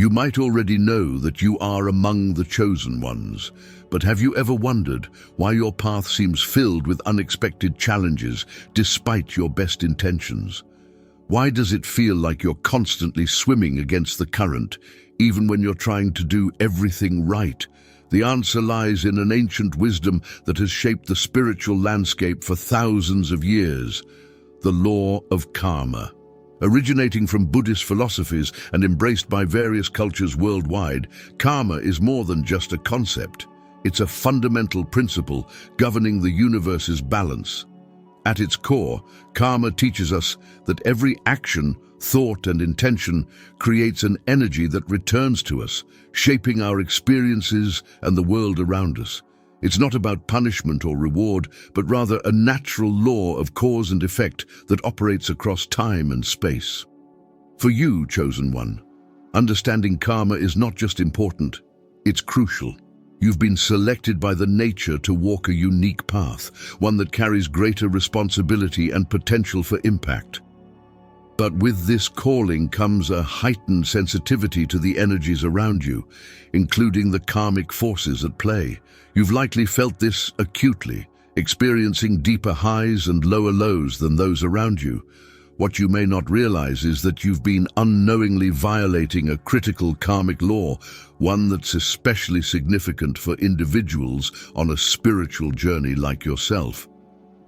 You might already know that you are among the chosen ones, but have you ever wondered why your path seems filled with unexpected challenges despite your best intentions? Why does it feel like you're constantly swimming against the current, even when you're trying to do everything right? The answer lies in an ancient wisdom that has shaped the spiritual landscape for thousands of years: the law of karma. Originating from Buddhist philosophies and embraced by various cultures worldwide, karma is more than just a concept. It's a fundamental principle governing the universe's balance. At its core, karma teaches us that every action, thought, and intention creates an energy that returns to us, shaping our experiences and the world around us. It's not about punishment or reward, but rather a natural law of cause and effect that operates across time and space. For you, chosen one, understanding karma is not just important, it's crucial. You've been selected by the nature to walk a unique path, one that carries greater responsibility and potential for impact. But with this calling comes a heightened sensitivity to the energies around you, including the karmic forces at play. You've likely felt this acutely, experiencing deeper highs and lower lows than those around you. What you may not realize is that you've been unknowingly violating a critical karmic law, one that's especially significant for individuals on a spiritual journey like yourself.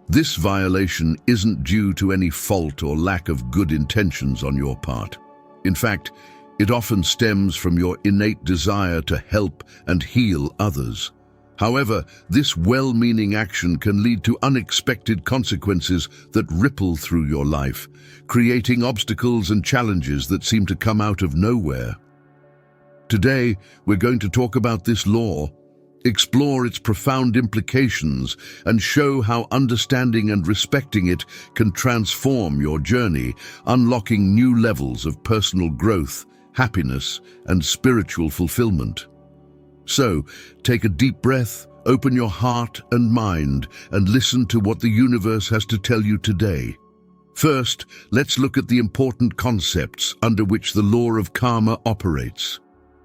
This violation isn't due to any fault or lack of good intentions on your part. In fact, it often stems from your innate desire to help and heal others. However, this well-meaning action can lead to unexpected consequences that ripple through your life, creating obstacles and challenges that seem to come out of nowhere. Today, we're going to talk about this law, explore its profound implications, and show how understanding and respecting it can transform your journey, unlocking new levels of personal growth, happiness, and spiritual fulfillment. So, take a deep breath, open your heart and mind, and listen to what the universe has to tell you today. First, let's look at the important concepts under which the law of karma operates.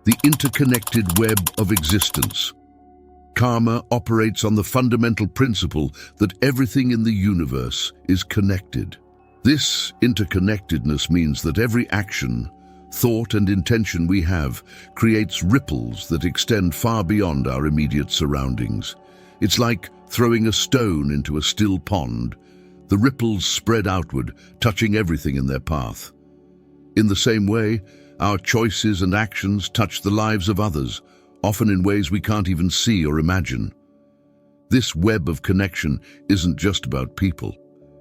The interconnected web of existence. Karma operates on the fundamental principle that everything in the universe is connected. This interconnectedness means that every action, thought, and intention we have creates ripples that extend far beyond our immediate surroundings. It's like throwing a stone into a still pond. The ripples spread outward, touching everything in their path. In the same way, our choices and actions touch the lives of others, often in ways we can't even see or imagine. This web of connection isn't just about people.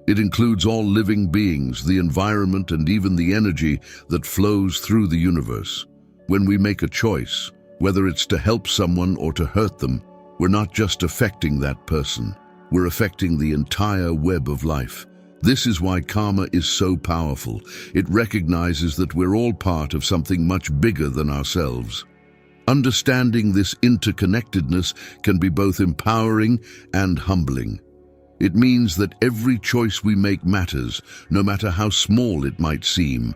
It includes all living beings, the environment, and even the energy that flows through the universe. When we make a choice, whether it's to help someone or to hurt them, we're not just affecting that person. We're affecting the entire web of life. This is why karma is so powerful. It recognizes that we're all part of something much bigger than ourselves. Understanding this interconnectedness can be both empowering and humbling. It means that every choice we make matters, no matter how small it might seem.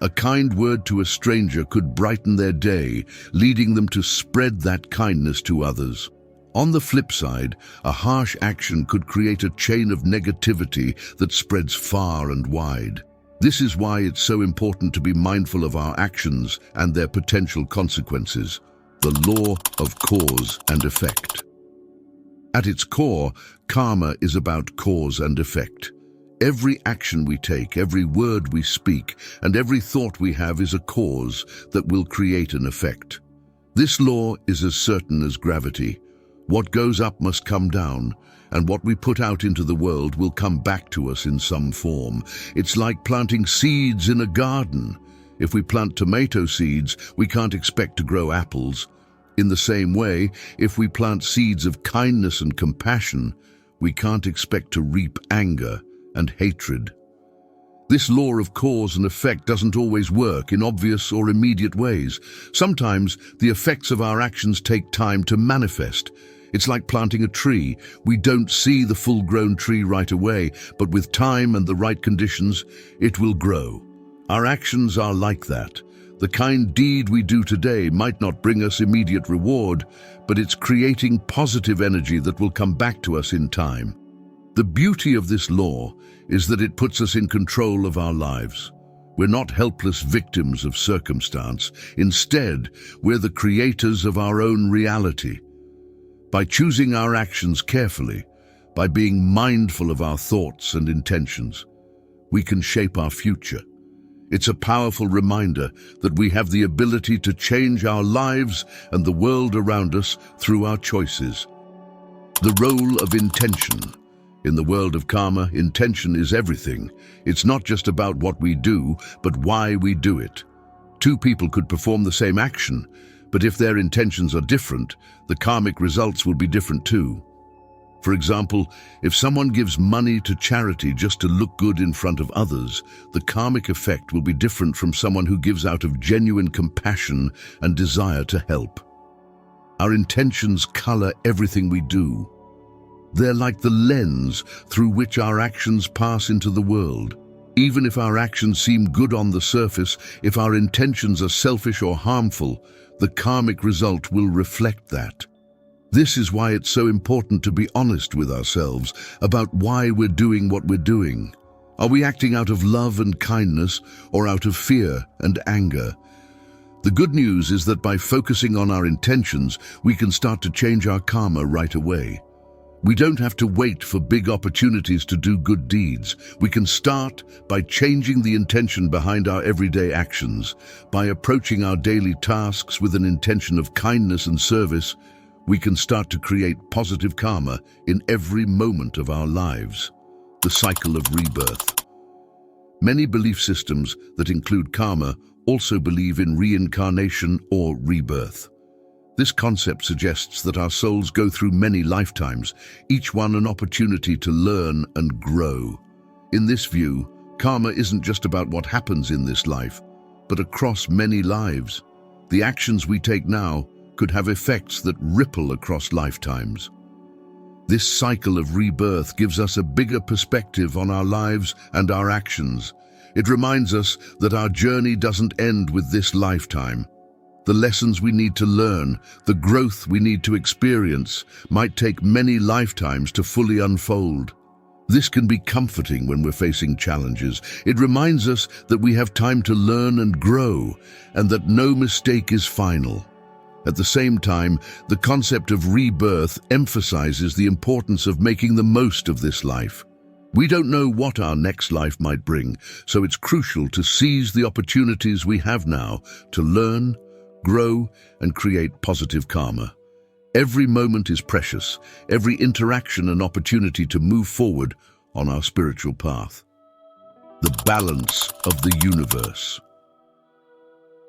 A kind word to a stranger could brighten their day, leading them to spread that kindness to others. On the flip side, a harsh action could create a chain of negativity that spreads far and wide. This is why it's so important to be mindful of our actions and their potential consequences. The law of cause and effect. At its core, karma is about cause and effect. Every action we take, every word we speak, and every thought we have is a cause that will create an effect. This law is as certain as gravity. What goes up must come down, and what we put out into the world will come back to us in some form. It's like planting seeds in a garden. If we plant tomato seeds, we can't expect to grow apples. In the same way, if we plant seeds of kindness and compassion, we can't expect to reap anger and hatred. This law of cause and effect doesn't always work in obvious or immediate ways. Sometimes the effects of our actions take time to manifest. It's like planting a tree. We don't see the full-grown tree right away, but with time and the right conditions, it will grow. Our actions are like that. The kind deed we do today might not bring us immediate reward, but it's creating positive energy that will come back to us in time. The beauty of this law is that it puts us in control of our lives. We're not helpless victims of circumstance. Instead, we're the creators of our own reality. By choosing our actions carefully, by being mindful of our thoughts and intentions, we can shape our future. It's a powerful reminder that we have the ability to change our lives and the world around us through our choices. The role of intention. In the world of karma, intention is everything. It's not just about what we do, but why we do it. Two people could perform the same action, but if their intentions are different, the karmic results will be different too. For example, if someone gives money to charity just to look good in front of others, the karmic effect will be different from someone who gives out of genuine compassion and desire to help. Our intentions color everything we do. They're like the lens through which our actions pass into the world. Even if our actions seem good on the surface, if our intentions are selfish or harmful, the karmic result will reflect that. This is why it's so important to be honest with ourselves about why we're doing what we're doing. Are we acting out of love and kindness or out of fear and anger? The good news is that by focusing on our intentions, we can start to change our karma right away. We don't have to wait for big opportunities to do good deeds. We can start by changing the intention behind our everyday actions. By approaching our daily tasks with an intention of kindness and service, we can start to create positive karma in every moment of our lives. The cycle of rebirth. Many belief systems that include karma also believe in reincarnation or rebirth. This concept suggests that our souls go through many lifetimes, each one an opportunity to learn and grow. In this view, karma isn't just about what happens in this life, but across many lives. The actions we take now could have effects that ripple across lifetimes. This cycle of rebirth gives us a bigger perspective on our lives and our actions. It reminds us that our journey doesn't end with this lifetime. The lessons we need to learn, the growth we need to experience, might take many lifetimes to fully unfold. This can be comforting when we're facing challenges. It reminds us that we have time to learn and grow, and that no mistake is final. At the same time, the concept of rebirth emphasizes the importance of making the most of this life. We don't know what our next life might bring, so it's crucial to seize the opportunities we have now to learn, grow, and create positive karma. Every moment is precious, every interaction an opportunity to move forward on our spiritual path. The balance of the universe.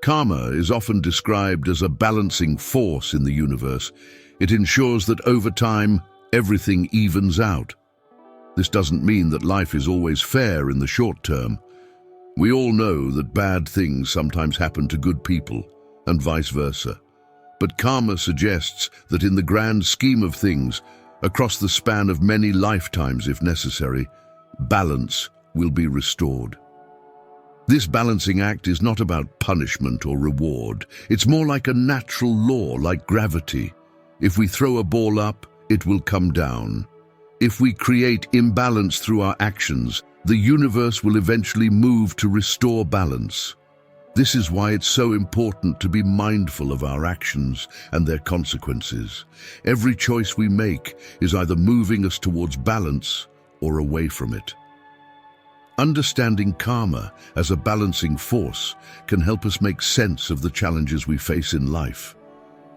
Karma is often described as a balancing force in the universe. It ensures that over time, everything evens out. This doesn't mean that life is always fair in the short term. We all know that bad things sometimes happen to good people, and vice versa. But karma suggests that in the grand scheme of things, across the span of many lifetimes if necessary, balance will be restored. This balancing act is not about punishment or reward. It's more like a natural law, like gravity. If we throw a ball up, it will come down. If we create imbalance through our actions, the universe will eventually move to restore balance. This is why it's so important to be mindful of our actions and their consequences. Every choice we make is either moving us towards balance or away from it. Understanding karma as a balancing force can help us make sense of the challenges we face in life.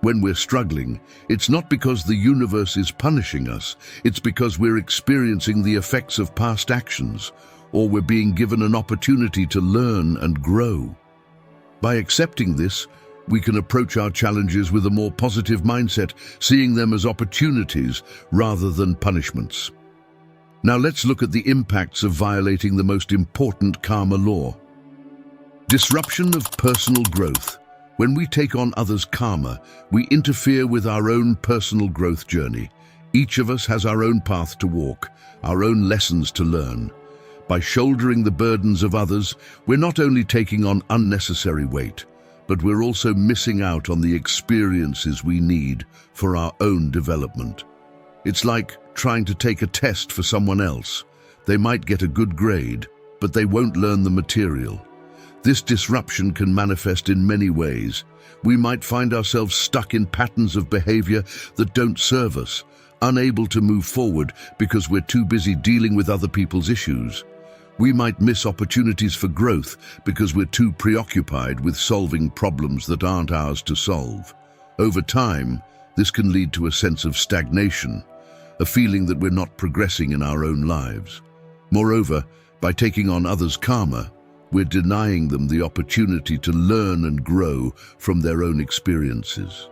When we're struggling, it's not because the universe is punishing us, it's because we're experiencing the effects of past actions, or we're being given an opportunity to learn and grow. By accepting this, we can approach our challenges with a more positive mindset, seeing them as opportunities rather than punishments. Now let's look at the impacts of violating the most important karma law. Disruption of personal growth. When we take on others' karma, we interfere with our own personal growth journey. Each of us has our own path to walk, our own lessons to learn. By shouldering the burdens of others, we're not only taking on unnecessary weight, but we're also missing out on the experiences we need for our own development. It's like trying to take a test for someone else. They might get a good grade, but they won't learn the material. This disruption can manifest in many ways. We might find ourselves stuck in patterns of behavior that don't serve us, unable to move forward because we're too busy dealing with other people's issues. We might miss opportunities for growth because we're too preoccupied with solving problems that aren't ours to solve. Over time, this can lead to a sense of stagnation, a feeling that we're not progressing in our own lives. Moreover, by taking on others' karma, we're denying them the opportunity to learn and grow from their own experiences.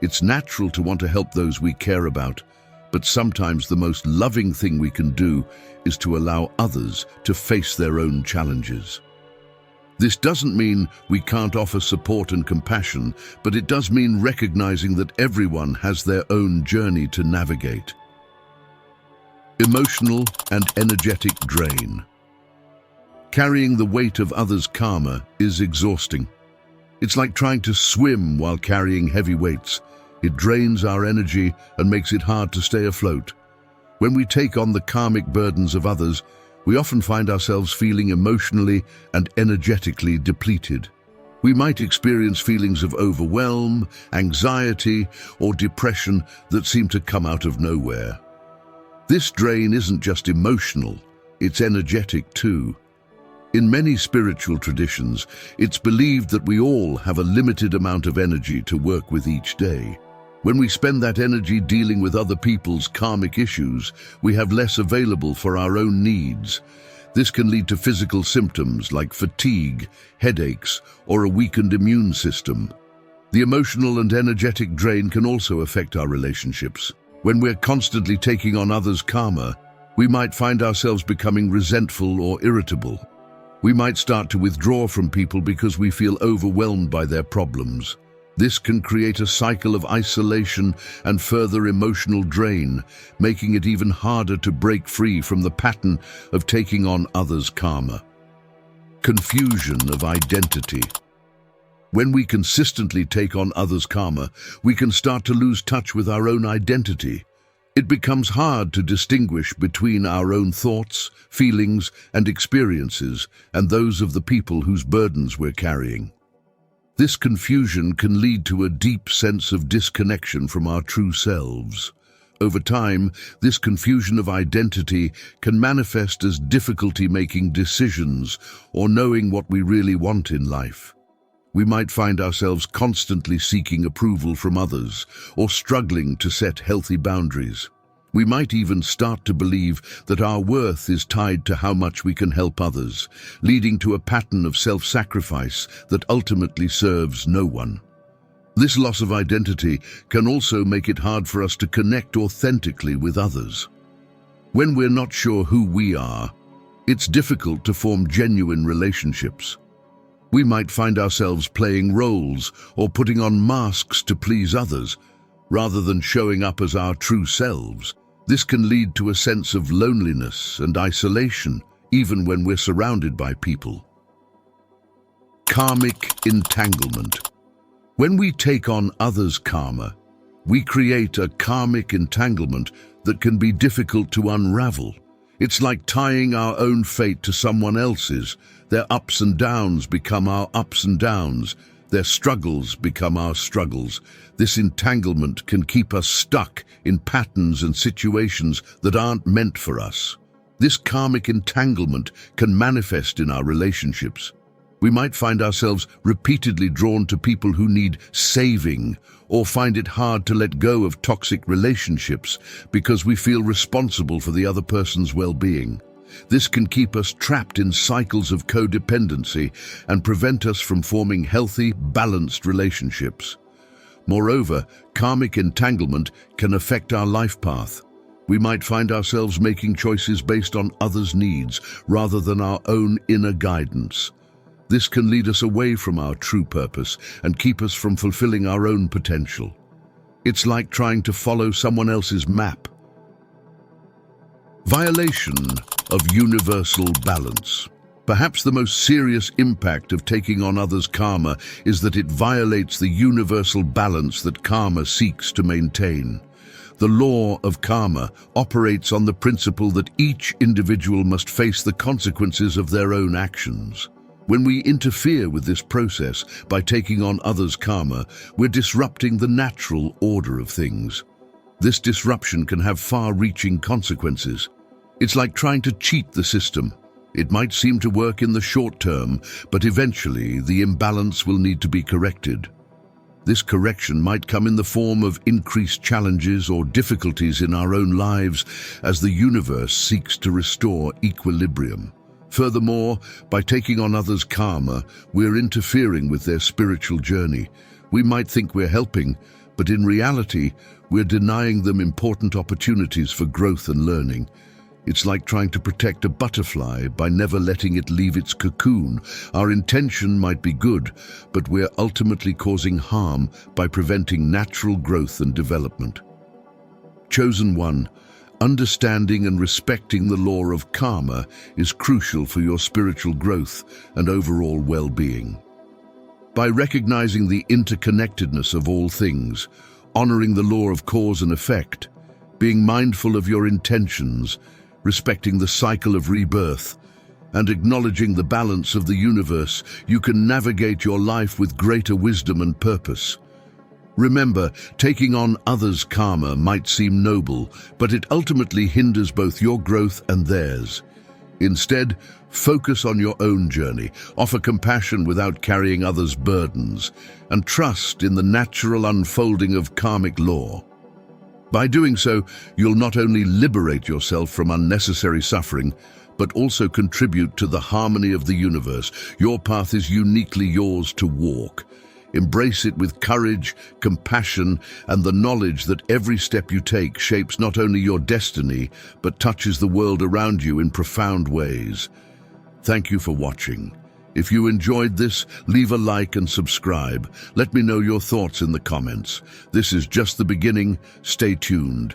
It's natural to want to help those we care about, but sometimes the most loving thing we can do is to allow others to face their own challenges. This doesn't mean we can't offer support and compassion, but it does mean recognizing that everyone has their own journey to navigate. Emotional and energetic drain. Carrying the weight of others' karma is exhausting. It's like trying to swim while carrying heavy weights. It drains our energy and makes it hard to stay afloat. When we take on the karmic burdens of others, we often find ourselves feeling emotionally and energetically depleted. We might experience feelings of overwhelm, anxiety, or depression that seem to come out of nowhere. This drain isn't just emotional, it's energetic too. In many spiritual traditions, it's believed that we all have a limited amount of energy to work with each day. When we spend that energy dealing with other people's karmic issues, we have less available for our own needs. This can lead to physical symptoms like fatigue, headaches, or a weakened immune system. The emotional and energetic drain can also affect our relationships. When we're constantly taking on others' karma, we might find ourselves becoming resentful or irritable. We might start to withdraw from people because we feel overwhelmed by their problems. This can create a cycle of isolation and further emotional drain, making it even harder to break free from the pattern of taking on others' karma. Confusion of identity. When we consistently take on others' karma, we can start to lose touch with our own identity. It becomes hard to distinguish between our own thoughts, feelings, and experiences and those of the people whose burdens we're carrying. This confusion can lead to a deep sense of disconnection from our true selves. Over time, this confusion of identity can manifest as difficulty making decisions or knowing what we really want in life. We might find ourselves constantly seeking approval from others or struggling to set healthy boundaries. We might even start to believe that our worth is tied to how much we can help others, leading to a pattern of self-sacrifice that ultimately serves no one. This loss of identity can also make it hard for us to connect authentically with others. When we're not sure who we are, it's difficult to form genuine relationships. We might find ourselves playing roles or putting on masks to please others, rather than showing up as our true selves. This can lead to a sense of loneliness and isolation, even when we're surrounded by people. Karmic entanglement. When we take on others' karma, we create a karmic entanglement that can be difficult to unravel. It's like tying our own fate to someone else's. Their ups and downs become our ups and downs. Their struggles become our struggles. This entanglement can keep us stuck in patterns and situations that aren't meant for us. This karmic entanglement can manifest in our relationships. We might find ourselves repeatedly drawn to people who need saving, or find it hard to let go of toxic relationships because we feel responsible for the other person's well-being. This can keep us trapped in cycles of codependency and prevent us from forming healthy, balanced relationships. Moreover, karmic entanglement can affect our life path. We might find ourselves making choices based on others' needs rather than our own inner guidance. This can lead us away from our true purpose and keep us from fulfilling our own potential. It's like trying to follow someone else's map. Violation of universal balance. Perhaps the most serious impact of taking on others' karma is that it violates the universal balance that karma seeks to maintain. The law of karma operates on the principle that each individual must face the consequences of their own actions. When we interfere with this process by taking on others' karma, we're disrupting the natural order of things. This disruption can have far-reaching consequences. It's like trying to cheat the system. It might seem to work in the short term, but eventually the imbalance will need to be corrected. This correction might come in the form of increased challenges or difficulties in our own lives as the universe seeks to restore equilibrium. Furthermore, by taking on others' karma, we're interfering with their spiritual journey. We might think we're helping, but in reality, we're denying them important opportunities for growth and learning. It's like trying to protect a butterfly by never letting it leave its cocoon. Our intention might be good, but we're ultimately causing harm by preventing natural growth and development. Chosen one, understanding and respecting the law of karma is crucial for your spiritual growth and overall well-being. By recognizing the interconnectedness of all things, honoring the law of cause and effect, being mindful of your intentions, respecting the cycle of rebirth, and acknowledging the balance of the universe, you can navigate your life with greater wisdom and purpose. Remember, taking on others' karma might seem noble, but it ultimately hinders both your growth and theirs. Instead, focus on your own journey, offer compassion without carrying others' burdens, and trust in the natural unfolding of karmic law. By doing so, you'll not only liberate yourself from unnecessary suffering, but also contribute to the harmony of the universe. Your path is uniquely yours to walk. Embrace it with courage, compassion, and the knowledge that every step you take shapes not only your destiny, but touches the world around you in profound ways. Thank you for watching. If you enjoyed this, leave a like and subscribe. Let me know your thoughts in the comments. This is just the beginning. Stay tuned.